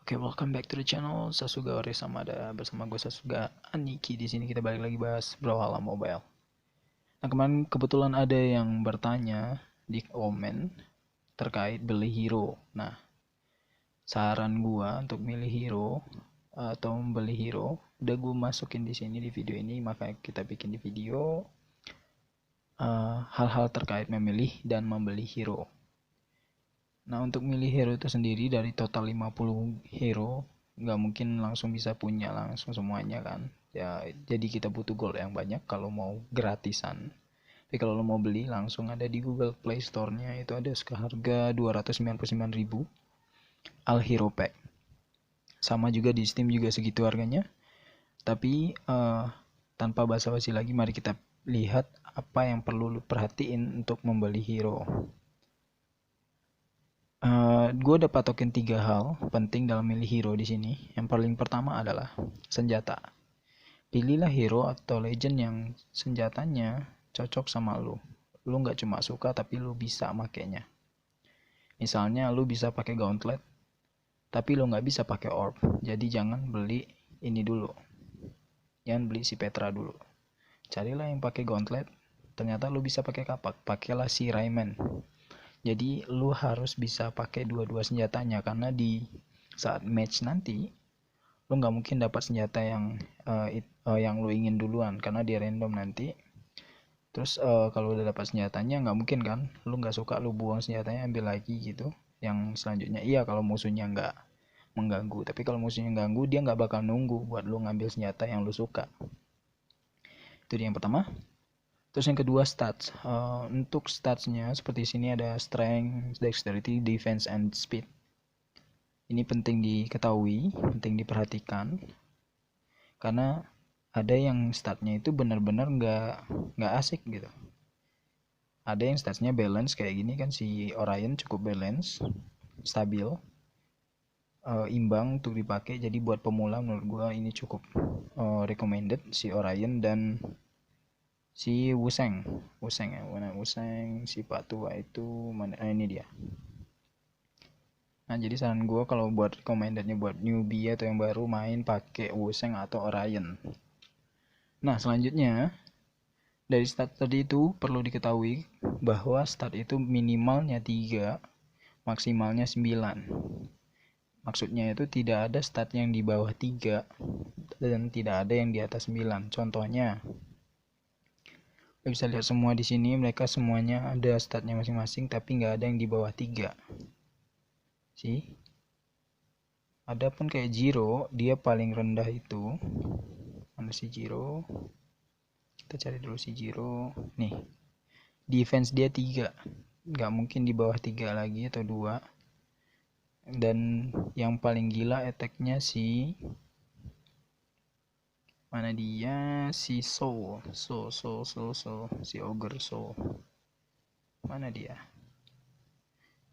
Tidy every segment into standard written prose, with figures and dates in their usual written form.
Oke, welcome back to the channel Sasuga Ore Samada. Bersama gue Sasuga Aniki. Di sini kita balik lagi bahas Brawlhalla Mobile. Nah, kemarin kebetulan ada yang bertanya di komen terkait beli hero. Nah, saran gue untuk milih hero atau membeli hero udah gue masukin di sini di video ini, maka kita bikin di video hal-hal terkait memilih dan membeli hero. Nah, untuk milih hero itu sendiri dari total 50 hero nggak mungkin langsung bisa punya langsung semuanya kan ya, jadi kita butuh gold yang banyak kalau mau gratisan. Tapi kalau lo mau beli langsung ada di Google Play Store-nya, itu ada seharga 299.000 All Hero Pack. Sama juga di Steam juga segitu harganya. Tapi tanpa basa-basi lagi, mari kita lihat apa yang perlu lo perhatiin untuk membeli hero. Gue udah patokin 3 hal penting dalam milih hero di sini. Yang paling pertama adalah senjata. Pilihlah hero atau legend yang senjatanya cocok sama lu. Lu nggak cuma suka tapi lu bisa makainya. Misalnya lu bisa pakai gauntlet, tapi lu nggak bisa pakai orb. Jadi jangan beli ini dulu. Jangan beli si Petra dulu. Carilah yang pakai gauntlet. Ternyata lu bisa pakai kapak. Pakailah si Rayman. Jadi lu harus bisa pakai dua-dua senjatanya, karena di saat match nanti lu nggak mungkin dapat senjata yang lu ingin duluan karena dia random nanti. Terus kalau udah dapat senjatanya nggak mungkin kan lu nggak suka lu buang senjatanya ambil lagi gitu yang selanjutnya. Iya kalau musuhnya nggak mengganggu, tapi kalau musuhnya ganggu dia nggak bakal nunggu buat lu ngambil senjata yang lu suka. Itu dia yang pertama. Terus yang kedua stats. Untuk statsnya seperti sini ada strength, dexterity, defense, and speed. Ini penting diketahui, penting diperhatikan, karena ada yang statnya itu benar-benar nggak asik gitu. Ada yang statsnya balance kayak gini kan, si Orion cukup balance, stabil, imbang untuk dipakai. Jadi buat pemula menurut gua ini cukup recommended si Orion dan si Wuseng ya, mana Wuseng, si Pak Tua itu mana? Ini dia. Nah, jadi saran gue kalau buat recommendednya buat newbie atau yang baru main pakai Wuseng atau Orion. Nah, selanjutnya dari stat tadi itu perlu diketahui bahwa stat itu minimalnya 3, maksimalnya 9. Maksudnya itu tidak ada stat yang di bawah 3 dan tidak ada yang di atas 9. Contohnya, lo bisa lihat semua di sini mereka semuanya ada statnya masing-masing tapi nggak ada yang di bawah 3. Sih? Adapun kayak Jiro, dia paling rendah itu. Mana si Jiro? Kita cari dulu si Jiro. Nih. Defense dia 3. Nggak mungkin di bawah 3 lagi atau 2. Dan yang paling gila attack-nya si mana dia? Si Soul. Si Ogre Soul. Mana dia?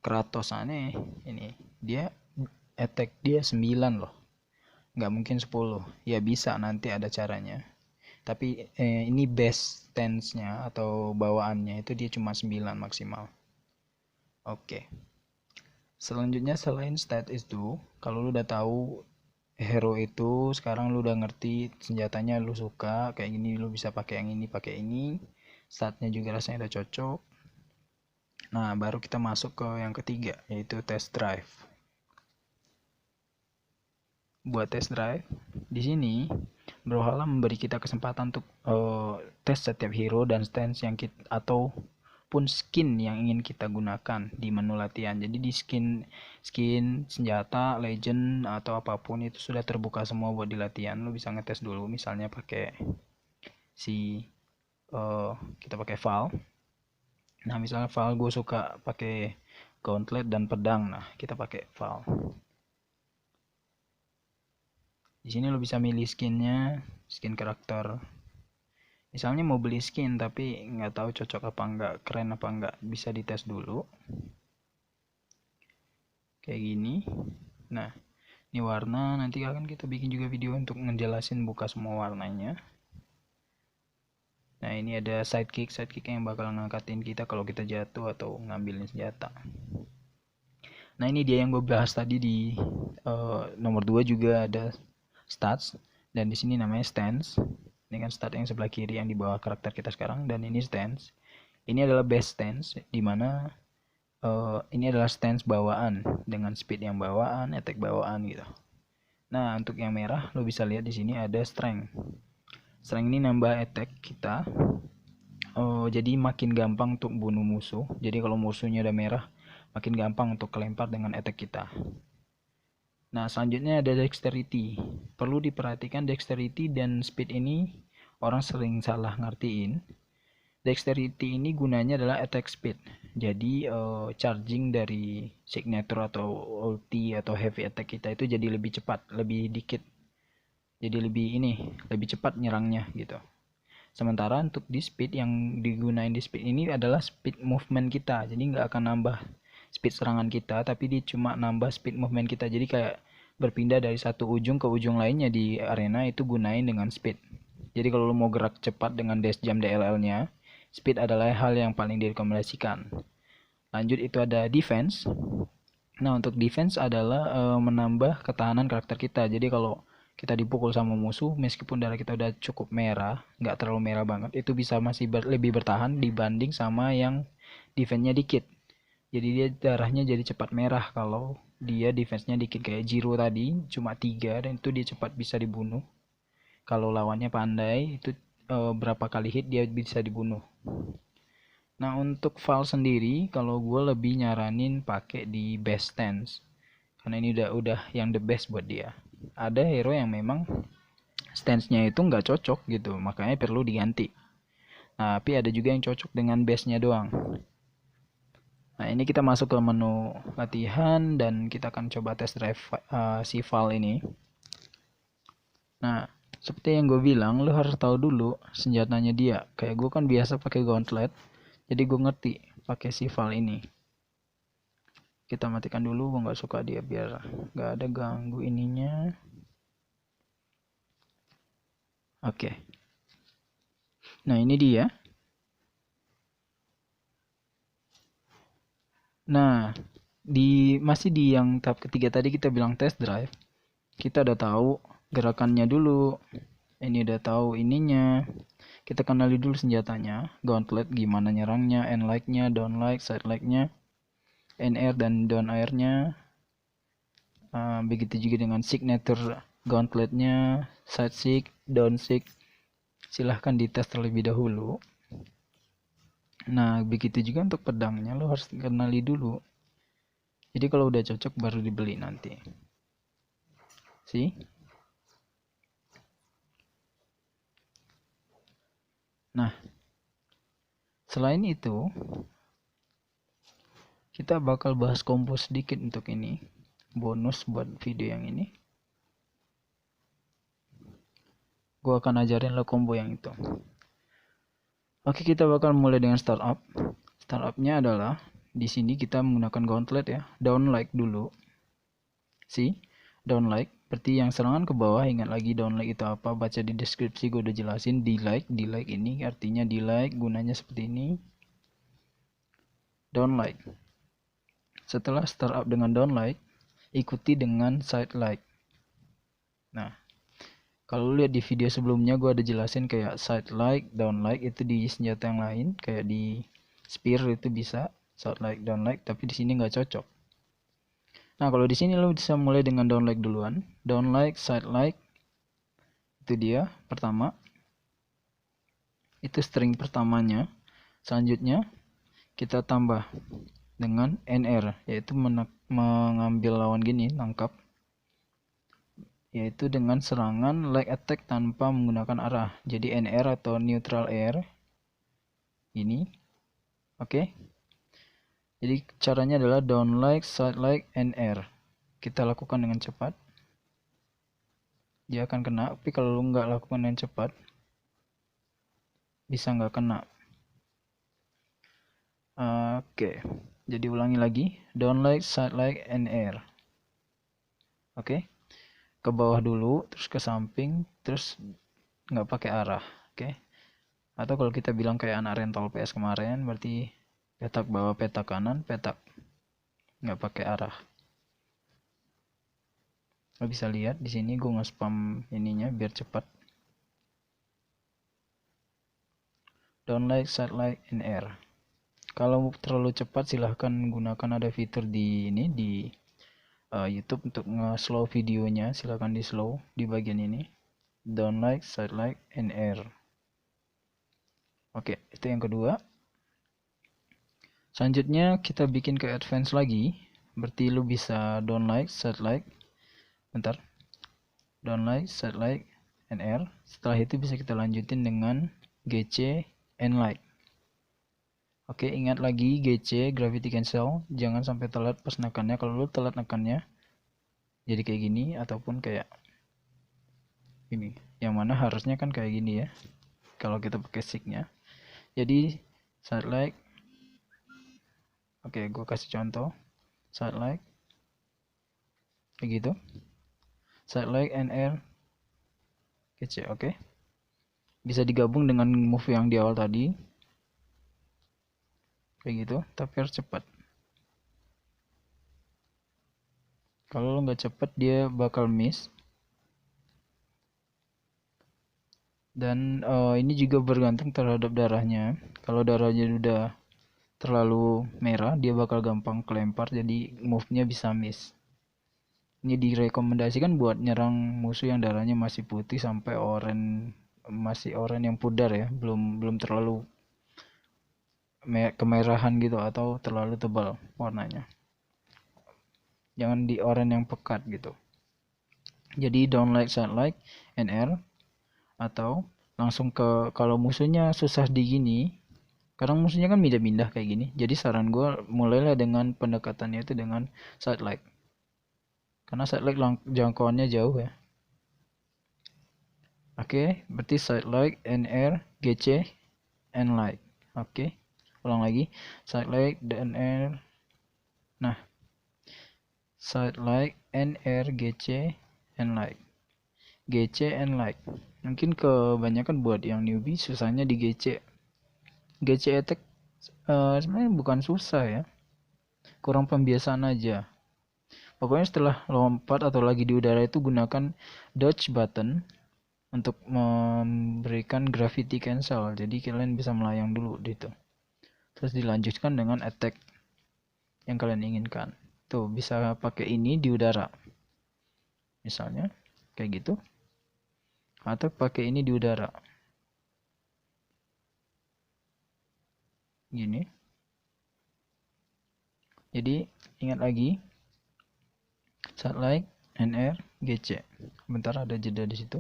Kratos aneh ini. Dia attack dia 9 loh. Nggak mungkin 10. Ya bisa nanti ada caranya. Tapi ini base stance-nya atau bawaannya itu dia cuma 9 maksimal. Oke. Selanjutnya selain stat itu, kalau lu udah tahu hero itu, sekarang lu udah ngerti senjatanya lu suka kayak gini, lu bisa pakai yang ini, pakai ini. Statnya juga rasanya udah cocok. Nah, baru kita masuk ke yang ketiga, yaitu test drive. Buat test drive, di sini Brawlhalla memberi kita kesempatan untuk tes setiap hero dan stance yang kita ataupun skin yang ingin kita gunakan di menu latihan. Jadi di skin senjata, legend atau apapun itu sudah terbuka semua buat di latihan. Lo bisa ngetes dulu, misalnya pakai kita pakai Val. Nah, misalnya Val gue suka pakai gauntlet dan pedang. Nah, kita pakai Val. Di sini lo bisa milih skinnya, skin karakter. Misalnya mau beli skin tapi nggak tahu cocok apa enggak, keren apa enggak, bisa dites dulu. Kayak gini. Nah, ini warna, nanti akan kita bikin juga video untuk ngejelasin buka semua warnanya. Nah, ini ada sidekick yang bakal ngangkatin kita kalau kita jatuh atau ngambilin senjata. Nah ini dia yang gue bahas tadi di nomor 2 juga ada stats, dan di sini namanya stance. Ini kan stat yang sebelah kiri yang di bawah karakter kita sekarang, dan ini stance. Ini adalah base stance, di mana ini adalah stance bawaan dengan speed yang bawaan, attack bawaan gitu. Nah untuk yang merah lo bisa lihat di sini ada strength. Strength ini nambah attack kita. Jadi makin gampang untuk bunuh musuh. Jadi kalau musuhnya ada merah, makin gampang untuk kelempar dengan attack kita. Nah, selanjutnya ada dexterity. Perlu diperhatikan dexterity dan speed ini orang sering salah ngertiin. Dexterity ini gunanya adalah attack speed. Jadi charging dari signature atau ulti atau heavy attack kita itu jadi lebih cepat, lebih dikit. Jadi lebih cepat nyerangnya gitu. Sementara untuk di speed, yang digunain di speed ini adalah speed movement kita. Jadi nggak akan nambah speed serangan kita, tapi dia cuma nambah speed movement kita. Jadi kayak berpindah dari satu ujung ke ujung lainnya di arena itu gunain dengan speed. Jadi kalau lo mau gerak cepat dengan dash jump DLL-nya, speed adalah hal yang paling direkomendasikan. Lanjut itu ada defense. Nah untuk defense adalah menambah ketahanan karakter kita. Jadi kalau kita dipukul sama musuh, meskipun darah kita udah cukup merah, nggak terlalu merah banget, itu bisa masih lebih bertahan dibanding sama yang defense-nya dikit. Jadi dia darahnya jadi cepat merah kalau dia defense-nya dikit. Kayak Jiro tadi cuma 3 dan itu dia cepat bisa dibunuh. Kalau lawannya pandai, itu berapa kali hit dia bisa dibunuh. Nah untuk Val sendiri, kalau gue lebih nyaranin pakai di best stance, karena ini udah yang the best buat dia. Ada hero yang memang stance-nya itu nggak cocok gitu, makanya perlu diganti. Nah, tapi ada juga yang cocok dengan base-nya doang. Nah ini kita masuk ke menu latihan dan kita akan coba test drive si Val ini. Nah seperti yang gue bilang, lo harus tahu dulu senjatanya dia. Kayak gue kan biasa pakai gauntlet, jadi gue ngerti pakai si Val ini. Kita matikan dulu, gue nggak suka dia biar nggak ada ganggu ininya. Oke. Nah ini dia. Nah masih di yang tahap ketiga tadi kita bilang test drive. Kita udah tahu gerakannya dulu. Ini udah tahu ininya. Kita kenali dulu senjatanya. Gauntlet gimana nyerangnya, end like-nya, down like, side like-nya, NR dan down air-nya. Begitu juga dengan signature gauntletnya, side sig, down sig. Silahkan dites terlebih dahulu. Nah begitu juga untuk pedangnya, lo harus kenali dulu. Jadi kalau udah cocok baru dibeli nanti. Nah selain itu kita bakal bahas combo sedikit untuk ini, bonus buat video yang ini. Gue akan ajarin lo combo yang itu. Oke, kita bakal mulai dengan startup. Startupnya adalah di sini kita menggunakan gauntlet ya. Down like dulu. Down like. Berarti yang serangan ke bawah, ingat lagi down like itu apa, baca di deskripsi gue udah jelasin. Di like ini artinya di like gunanya seperti ini. Down like. Setelah startup dengan down like, ikuti dengan side like. Nah, kalau lihat di video sebelumnya gue ada jelasin kayak side like, down like itu di senjata yang lain, kayak di spear itu bisa side like, down like, tapi di sini nggak cocok. Nah kalau di sini lo bisa mulai dengan down like duluan, down like, side like, itu dia pertama, itu string pertamanya. Selanjutnya kita tambah dengan NR, yaitu mengambil lawan gini, nangkap, yaitu dengan serangan like attack tanpa menggunakan arah. Jadi NR atau neutral air ini. Oke. Jadi caranya adalah down like, side like, NR. Kita lakukan dengan cepat, dia akan kena. Tapi kalau lu nggak lakukan dengan cepat, bisa nggak kena. Oke. Jadi ulangi lagi, down like, side like, NR. Oke. Ke bawah dulu, terus ke samping, terus nggak pakai arah. Oke. Atau kalau kita bilang kayak anak rental PS kemarin, berarti petak bawah, petak kanan, petak nggak pakai arah. Lo bisa lihat di sini gue nge-spam ininya biar cepat. Don't like, side like, and air. Kalau terlalu cepat silahkan gunakan, ada fitur di ini di YouTube untuk nge-slow videonya, silahkan di slow di bagian ini. Don't like, side like, and air. Oke, itu yang kedua. Selanjutnya kita bikin ke advance lagi. Berarti lu bisa don't like, side like. Bentar. Don't like, side like, and air. Setelah itu bisa kita lanjutin dengan GC and like. Oke, ingat lagi GC, gravity cancel, jangan sampai telat pas nekannya. Kalau lu telat nekannya jadi kayak gini ataupun kayak ini. Yang mana harusnya kan kayak gini ya. Kalau kita pakai stick-nya. Jadi side like. Oke, gue kasih contoh. Side like kayak gitu. Side like and air GC, oke. Bisa digabung dengan move yang di awal tadi. Kayak gitu, tapi harus cepat. Kalau lo nggak cepet dia bakal miss. Dan ini juga bergantung terhadap darahnya. Kalau darahnya udah terlalu merah dia bakal gampang kelempar, jadi move-nya bisa miss. Ini direkomendasikan buat nyerang musuh yang darahnya masih putih sampai oranye, masih oranye yang pudar ya, belum terlalu kemerahan gitu atau terlalu tebal warnanya. Jangan di oranye yang pekat gitu. Jadi don't like, side like, and air. Atau langsung ke, kalau musuhnya susah di gini, kadang musuhnya kan pindah-pindah kayak gini, jadi saran gue mulailah dengan pendekatannya itu dengan side like, karena side like jangkauannya jauh ya. Oke, berarti side like and air, GC and like. Oke, ulang lagi, side like dan air. Nah, side like and air, GC and like. GC and like. Mungkin kebanyakan buat yang newbie susahnya di GC. GC attack sebenarnya bukan susah ya, kurang pembiasaan aja. Pokoknya setelah lompat atau lagi di udara itu gunakan dodge button untuk memberikan gravity cancel, jadi kalian bisa melayang dulu gitu, terus dilanjutkan dengan attack yang kalian inginkan. Tuh bisa pakai ini di udara misalnya kayak gitu, atau pakai ini di udara gini. Jadi ingat lagi side like and air, GC. Bentar, ada jeda di situ.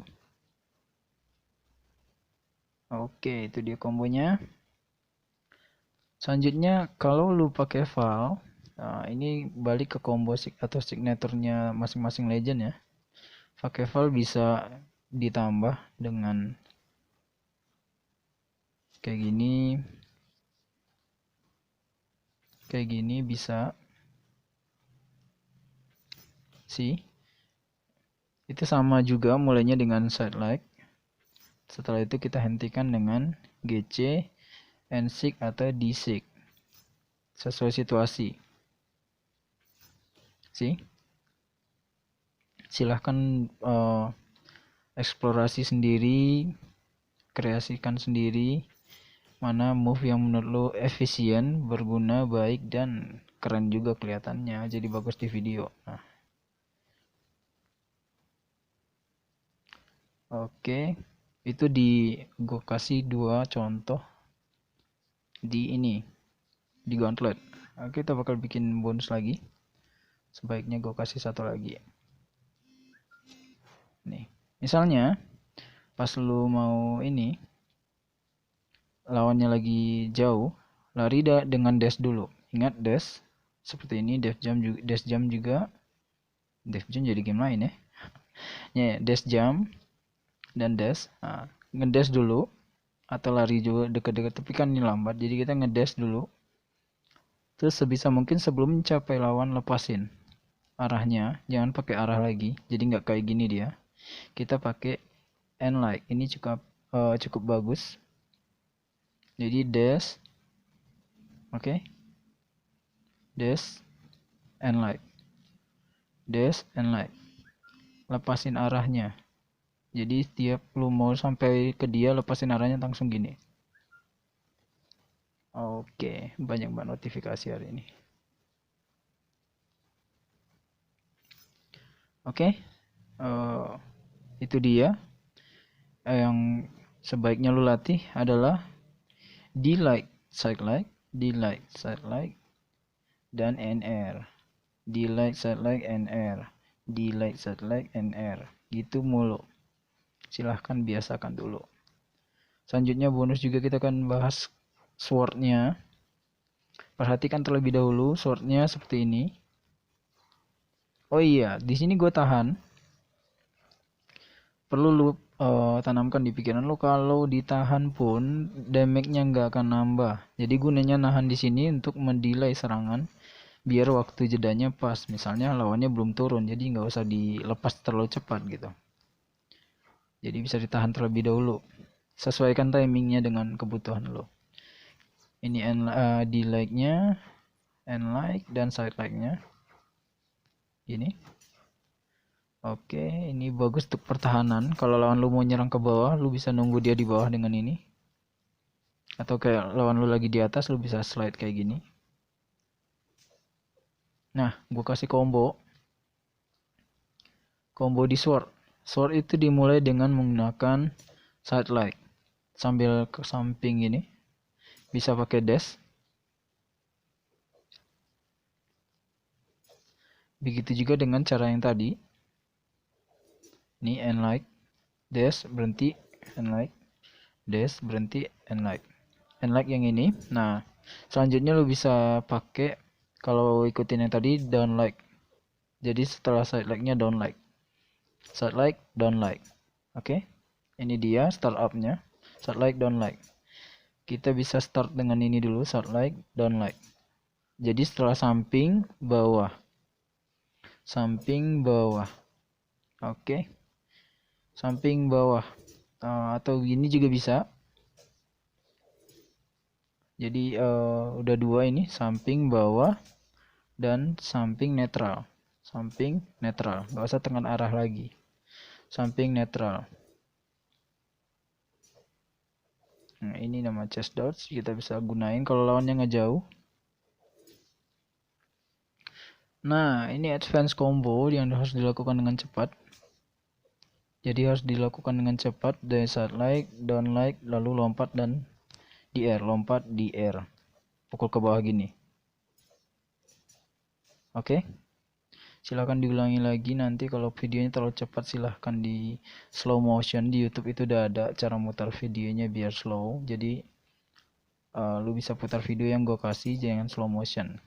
Oke, itu dia kombonya. Selanjutnya kalau lu pakai Val, nah ini balik ke combo atau signaturnya masing-masing legend ya. Pakai Val bisa ditambah dengan kayak gini bisa sih. Itu sama juga mulainya dengan side like. Setelah itu kita hentikan dengan GC, N-sig atau D-sig sesuai situasi. Sih. Silahkan eksplorasi sendiri, kreasikan sendiri mana move yang menurut lo efisien, berguna, baik, dan keren juga kelihatannya, jadi bagus di video. Nah, oke, itu gue kasih 2 contoh di ini, di gauntlet. Oke, kita bakal bikin bonus lagi. Sebaiknya gue kasih 1 lagi. Nih, misalnya pas lu mau ini, lawannya lagi jauh, lari dengan dash dulu. Ingat dash seperti ini, dash jump juga. Dash jump jadi game lain ya. Ya, dash jump dan dash. Nah, ngedash dulu atau lari juga dekat-dekat, tapi kan ini lambat, jadi kita ngedash dulu. Terus sebisa mungkin sebelum mencapai lawan lepasin arahnya, jangan pakai arah lagi, jadi nggak kayak gini dia. Kita pakai and like, ini cukup bagus. Jadi dash, oke, dash and like, dash and like. Lepasin arahnya. Jadi setiap lu mau sampai ke dia, lepasin arahnya langsung gini. Oke, banyak banget notifikasi hari ini. Oke, itu dia yang sebaiknya lu latih adalah delete, side like, delete, side like, dan NR. Delete, side like, NR. Delete, side like, NR. Gitu mulu. Silahkan biasakan dulu. Selanjutnya bonus juga kita akan bahas swordnya. Perhatikan terlebih dahulu swordnya seperti ini. Oh iya, di sini gue tahan. Perlu lu tanamkan di pikiran lu, kalau ditahan pun damage-nya nggak akan nambah. Jadi gunanya nahan di sini untuk mendelay serangan biar waktu jedanya pas. Misalnya lawannya belum turun, jadi nggak usah dilepas terlalu cepat gitu. Jadi bisa ditahan terlebih dahulu. Sesuaikan timingnya dengan kebutuhan lo. Ini delay-nya, end like, dan side like-nya. Gini. Oke, ini bagus untuk pertahanan. Kalau lawan lu mau nyerang ke bawah, lu bisa nunggu dia di bawah dengan ini. Atau kayak lawan lu lagi di atas, lu bisa slide kayak gini. Nah, gue kasih combo. Combo di sword. Sword itu dimulai dengan menggunakan side like. Sambil ke samping gini. Bisa pakai dash. Begitu juga dengan cara yang tadi. Ini end like, dash, berhenti, end like, dash, berhenti, end like. End like yang ini. Nah, selanjutnya lu bisa pakai, kalau ikutin yang tadi, down like. Jadi setelah side like-nya down like. Side like, down like. Oke. Ini dia start up-nya. Side like, down like. Kita bisa start dengan ini dulu, side like, down like. Jadi setelah samping, bawah. Samping, bawah. Oke. Samping, bawah. Atau gini juga bisa. Jadi udah dua ini, samping, bawah, dan samping netral. Samping netral, nggak usah dengan arah lagi. Samping netral. Nah, ini nama chest dodge, kita bisa gunain kalau lawannya ngejauh. Nah, ini advance combo yang harus dilakukan dengan cepat. Jadi harus dilakukan dengan cepat, dari side like, down like, lalu lompat dan di air, lompat di air. Pukul ke bawah gini. Oke. Silahkan diulangi lagi, nanti kalau videonya terlalu cepat silahkan di slow motion. Di YouTube itu udah ada cara mutar videonya biar slow. Jadi lu bisa putar video yang gue kasih, jangan slow motion.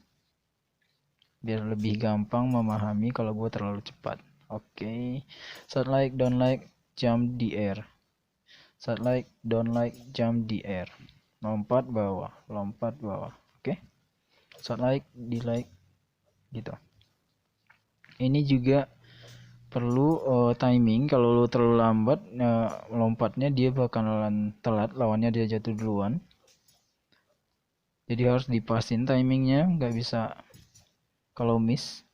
Biar lebih gampang memahami kalau gue terlalu cepat. Oke. Side like, down like, jump di air. Side like, down like, jump di air. Lompat bawah, lompat bawah. Oke. Side like, di like, gitu. Ini juga perlu timing. Kalau lu terlalu lambat lompatnya, dia bakalan telat, lawannya dia jatuh duluan. Jadi harus dipasin timingnya, nggak bisa kalau miss.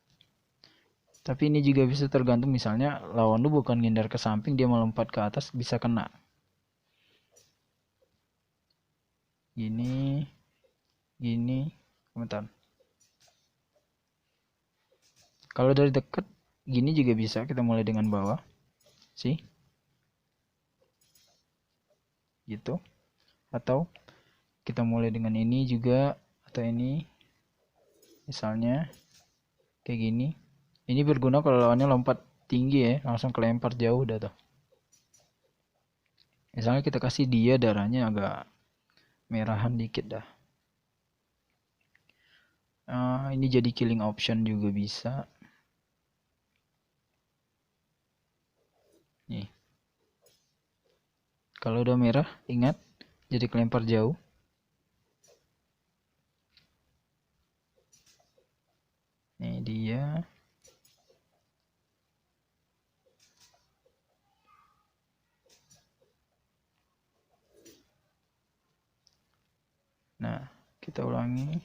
Tapi ini juga bisa tergantung, misalnya lawan lu bukan ngindar ke samping, dia melompat ke atas, bisa kena. Gini, gini, bentar. Kalau dari dekat, gini juga bisa, kita mulai dengan bawah, sih, gitu. Atau kita mulai dengan ini juga, atau ini, misalnya kayak gini. Ini berguna kalau lawannya lompat tinggi ya, langsung kelempar jauh dah tuh. Misalnya kita kasih dia darahnya agak merahan dikit dah. Ini jadi killing option juga bisa. Nih. Kalau udah merah, ingat jadi kelempar jauh. Nih dia. Nah, kita ulangi.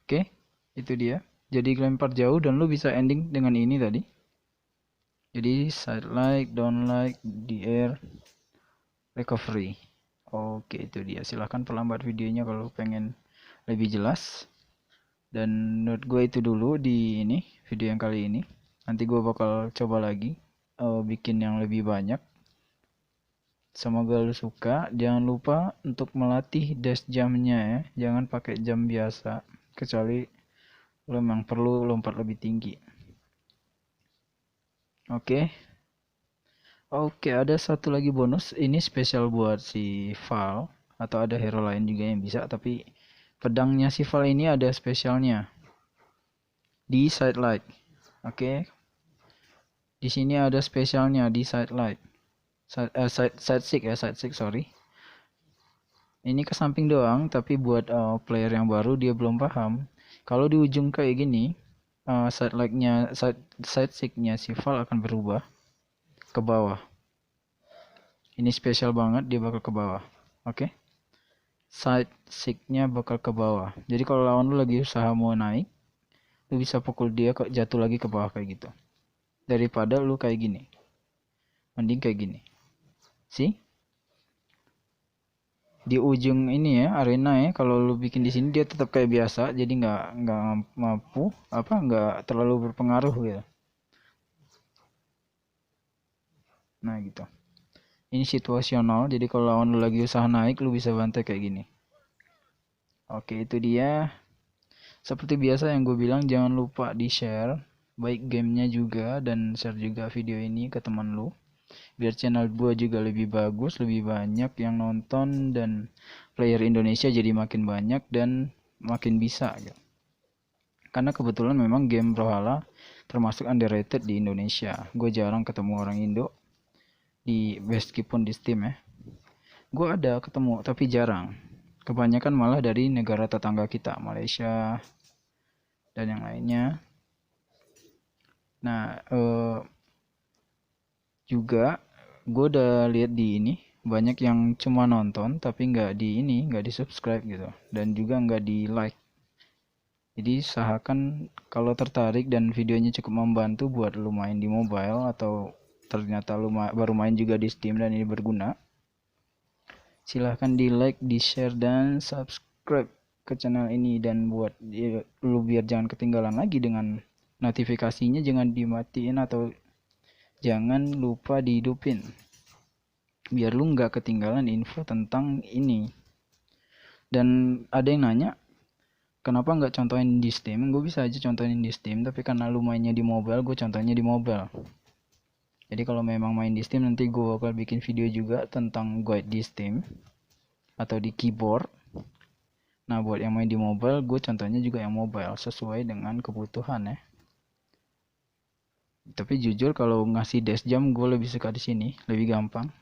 Oke, itu dia. Jadi lempar jauh dan lu bisa ending dengan ini tadi. Jadi side like, down like, the air, recovery. Oke, itu dia. Silahkan perlambat videonya kalau pengen lebih jelas. Dan menurut gue itu dulu di ini video yang kali ini. Nanti gue bakal coba lagi bikin yang lebih banyak. Semoga lu suka. Jangan lupa untuk melatih dash jamnya ya. Jangan pakai jam biasa kecuali lu memang perlu lompat lebih tinggi. Oke, ada satu lagi bonus. Ini spesial buat si Val atau ada hero lain juga yang bisa, tapi pedangnya si Val ini ada spesialnya di side light. Oke. Di sini ada spesialnya di side light. Side stick, sorry. Ini ke samping doang, tapi buat player yang baru dia belum paham. Kalau di ujung kayak gini, side sticknya si Val akan berubah ke bawah. Ini spesial banget, dia bakal ke bawah. Oke. Side sticknya bakal ke bawah. Jadi kalau lawan lu lagi usaha mau naik, lu bisa pukul dia jatuh lagi ke bawah kayak gitu. Daripada lu kayak gini. Mending kayak gini. See? Di ujung ini ya arena ya, kalau lu bikin di sini dia tetap kayak biasa, jadi nggak terlalu berpengaruh gitu. Nah gitu. Ini situasional, jadi kalau lawan lu lagi usaha naik, lu bisa bantai kayak gini. Oke, itu dia. Seperti biasa yang gue bilang, jangan lupa di share baik gamenya juga, dan share juga video ini ke teman lu, biar channel gue juga lebih bagus, lebih banyak yang nonton, dan player Indonesia jadi makin banyak dan makin bisa gitu. Karena kebetulan memang game Brawlhalla termasuk underrated di Indonesia. Gue jarang ketemu orang Indo di meskipun di Steam ya. Gue ada ketemu tapi jarang. Kebanyakan malah dari negara tetangga kita, Malaysia dan yang lainnya. Nah, juga gue udah lihat di ini banyak yang cuma nonton tapi nggak di subscribe gitu, dan juga nggak di like. Jadi usahakan kalau tertarik dan videonya cukup membantu buat lu main di mobile, atau ternyata lu baru main juga di Steam dan ini berguna, silahkan di like, di share, dan subscribe ke channel ini. Dan buat lu biar jangan ketinggalan lagi dengan notifikasinya, jangan dimatiin atau jangan lupa dihidupin, biar lu nggak ketinggalan info tentang ini. Dan ada yang nanya, kenapa nggak contohin di Steam? Gue bisa aja contohin di Steam, tapi karena lu mainnya di mobile, gue contohnya di mobile. Jadi kalau memang main di Steam, nanti gue bakal bikin video juga tentang guide di Steam atau di keyboard. Nah, buat yang main di mobile, gue contohnya juga yang mobile sesuai dengan kebutuhan ya. Tapi jujur kalau ngasih dash jam, gue lebih suka di sini, lebih gampang.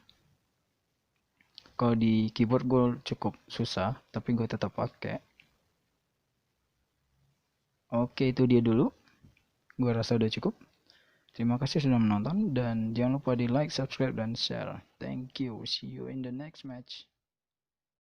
Kalau di keyboard gue cukup susah, tapi gue tetap pakai. Oke, itu dia dulu. Gue rasa udah cukup. Terima kasih sudah menonton, dan jangan lupa di like, subscribe, dan share. Thank you. See you in the next match.